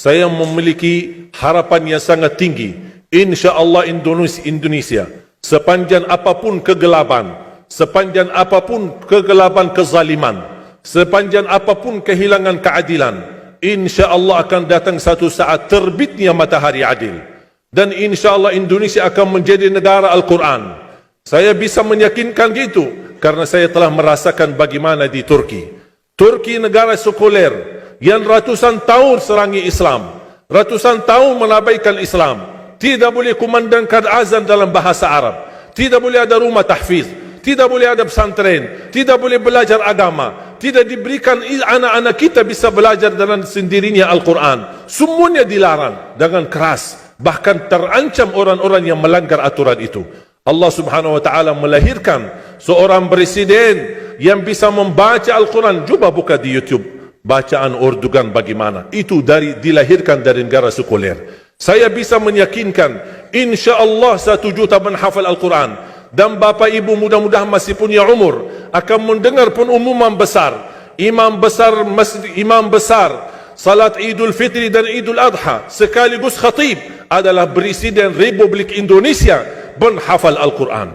saya memiliki harapan yang sangat tinggi. InsyaAllah Indonesia, sepanjang apapun kegelapan, sepanjang apapun kegelapan kezaliman, sepanjang apapun kehilangan keadilan, InsyaAllah akan datang satu saat terbitnya matahari adil. Dan InsyaAllah Indonesia akan menjadi negara Al-Quran. Saya bisa meyakinkan gitu karena saya telah merasakan bagaimana di Turki. Turki negara sekuler yang ratusan tahun serangi Islam, ratusan tahun menabaikan Islam, tidak boleh kumandangkan azan dalam bahasa Arab, tidak boleh ada rumah tahfiz, tidak boleh ada pesantren, tidak boleh belajar agama, tidak diberikan anak-anak kita bisa belajar dengan sendirinya Al-Quran. Semuanya dilarang dengan keras, bahkan terancam orang-orang yang melanggar aturan itu. Allah subhanahu wa ta'ala melahirkan seorang presiden yang bisa membaca Al-Quran. Coba buka di YouTube bacaan Erdogan bagaimana. Itu dilahirkan dari negara sekuler. Saya bisa meyakinkan InsyaAllah 1 juta menghafal Al-Quran. Dan bapa ibu mudah-mudahan masih punya umur akan mendengar pengumuman besar. Imam besar salat Idul Fitri dan Idul Adha sekaligus khatib adalah Presiden Republik Indonesia menghafal Al-Quran.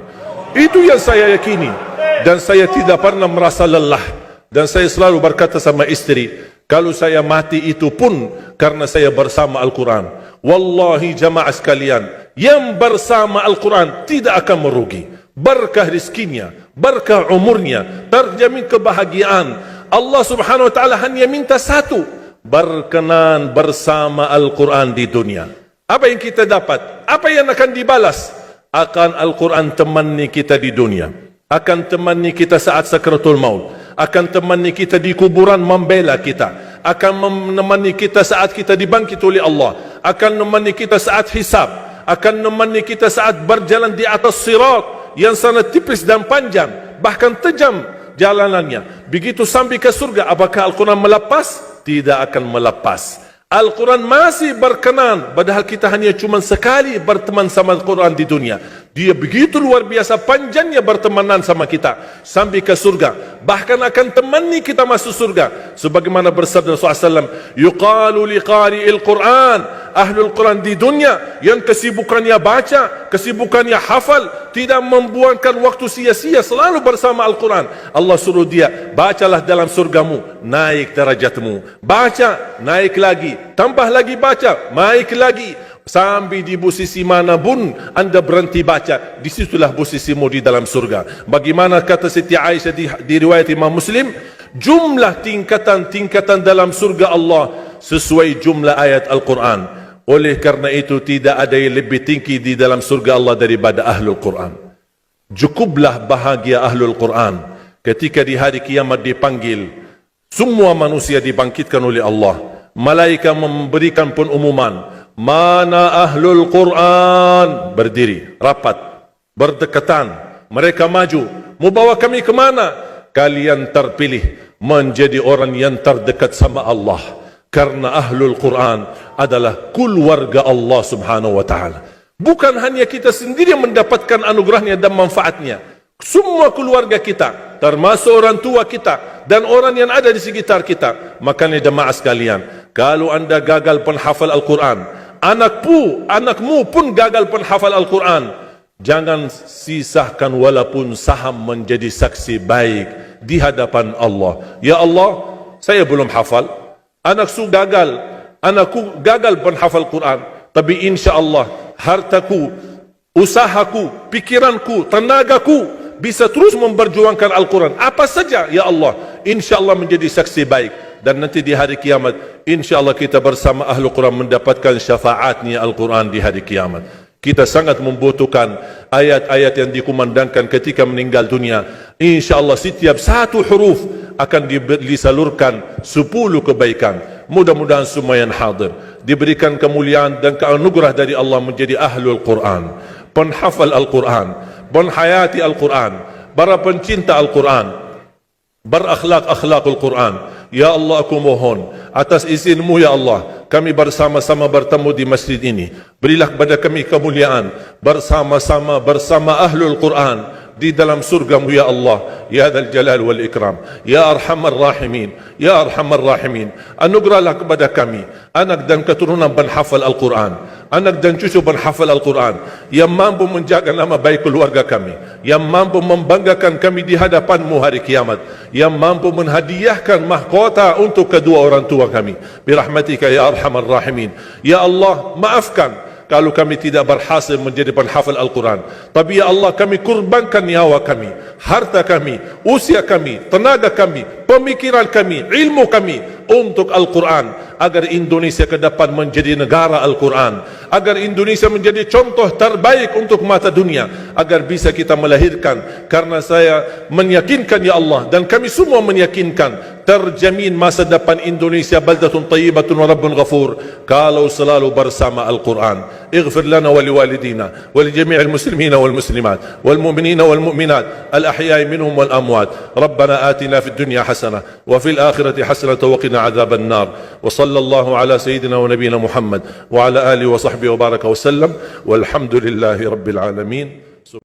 Itu yang saya yakini. Dan saya tidak pernah merasa lelah. Dan saya selalu berkata sama istri, kalau saya mati itu pun karena saya bersama Al-Quran. Wallahi jamaah sekalian, yang bersama Al-Quran tidak akan merugi. Berkah rizkinya, berkah umurnya, terjamin kebahagiaan. Allah subhanahu wa ta'ala hanya minta satu, berkenan bersama Al-Quran di dunia. Apa yang kita dapat? Apa yang akan dibalas? Akan Al-Quran temani kita di dunia, akan temani kita saat sakratul maut, akan temani kita di kuburan membela kita, akan menemani kita saat kita dibangkit oleh Allah, akan menemani kita saat hisab, akan menemani kita saat berjalan di atas sirat yang sangat tipis dan panjang, bahkan tajam jalanannya. Begitu sampai ke surga, apakah Al-Quran melepas? Tidak akan melepas. Al-Quran masih berkenan, padahal kita hanya cuma sekali berteman sama Al-Quran di dunia. Dia begitu luar biasa panjangnya bertemanan sama kita sampai ke surga. Bahkan akan temani kita masuk surga. Sebagaimana bersabda Rasulullah SAW, yuqalu liqari'il Quran, ahlul Quran di dunia yang kesibukannya baca, kesibukannya hafal, tidak membuangkan waktu sia-sia, selalu bersama Al-Quran. Allah suruh dia, bacalah dalam surgamu, naik derajatmu. Baca, naik lagi, tambah lagi baca, naik lagi. Sampai di posisi mana pun anda berhenti baca, disitulah posisimu di dalam surga. Bagaimana kata Siti Aisyah di riwayat Imam Muslim, jumlah tingkatan-tingkatan dalam surga Allah sesuai jumlah ayat Al-Quran. Oleh karena itu tidak ada yang lebih tinggi di dalam surga Allah daripada Ahlul Quran. Cukuplah bahagia Ahlul Quran ketika di hari kiamat dipanggil, semua manusia dibangkitkan oleh Allah. Malaikat memberikan pengumuman, mana Ahlul Quran? Berdiri, rapat, berdekatan. Mereka maju, mau bawa kami ke mana? Kalian terpilih menjadi orang yang terdekat sama Allah. Karena Ahlul Quran adalah keluarga Allah subhanahu wa ta'ala. Bukan hanya kita sendiri yang mendapatkan anugerahnya dan manfaatnya. Semua keluarga kita, termasuk orang tua kita dan orang yang ada di sekitar kita. Makanya jemaah sekalian, kalau anda gagal penghafal Al-Quran, anakmu pun gagal penghafal Al-Quran, jangan sisahkan walaupun saham menjadi saksi baik di hadapan Allah. Ya Allah, saya belum hafal, anakku gagal penghafal Quran, tapi insya-Allah hartaku, usahaku, pikiranku, tenagaku bisa terus memperjuangkan Al-Quran. Apa saja ya Allah, insya-Allah menjadi saksi baik. Dan nanti di hari kiamat, insya-Allah kita bersama Ahlul Quran mendapatkan syafaatnya Al-Quran di hari kiamat. Kita sangat membutuhkan ayat-ayat yang dikumandangkan ketika meninggal dunia. InsyaAllah setiap satu huruf akan disalurkan 10 kebaikan. Mudah-mudahan semua yang hadir diberikan kemuliaan dan keanugerah dari Allah menjadi Ahlul Quran, penghafal Al-Quran, penghayati Al-Quran, para pencinta Al-Quran, berakhlak-akhlakul Quran. Ya Allah, aku mohon atas izinmu ya Allah, kami bersama-sama bertemu di masjid ini. Berilah kepada kami kemuliaan bersama-sama bersama Ahlul Quran, di dalam surgamu ya Allah, ya Dzal Jalal wal Ikram, ya Arhamar Rahimin, ya Arhamar Rahimin. Anugerahlah kepada kami anak dan keturunan penghafal Al-Quran, anak dan cucu penghafal Al-Quran, yang mampu menjaga nama baik keluarga kami, yang mampu membanggakan kami di hadapan-Mu hari kiamat, yang mampu menhadiahkan mahkota untuk kedua orang tua kami. Birahmatika ya Arhamar Rahimin. Ya Allah, maafkan kalau kami tidak berhasil menjadi penghafal Al-Quran. Tapi ya Allah, kami kurbankan nyawa kami, harta kami, usia kami, tenaga kami, pemikiran kami, ilmu kami untuk Al-Quran, agar Indonesia ke depan menjadi negara Al-Quran, agar Indonesia menjadi contoh terbaik untuk mata dunia, agar bisa kita melahirkan. Karena saya meyakinkan ya Allah, dan kami semua meyakinkan, terjamin masa depan Indonesia baldatun tayyibatun wa rabbun ghafur kalau selalu bersama Al-Quran. اغفر لنا ولوالدينا ولجميع المسلمين والمسلمات والمؤمنين والمؤمنات الأحياء منهم والأموات. ربنا آتنا في الدنيا حسنة وفي الآخرة حسنة وقنا عذاب النار. وصلى الله على سيدنا ونبينا محمد وعلى آله وصحبه وبارك وسلم والحمد لله رب العالمين.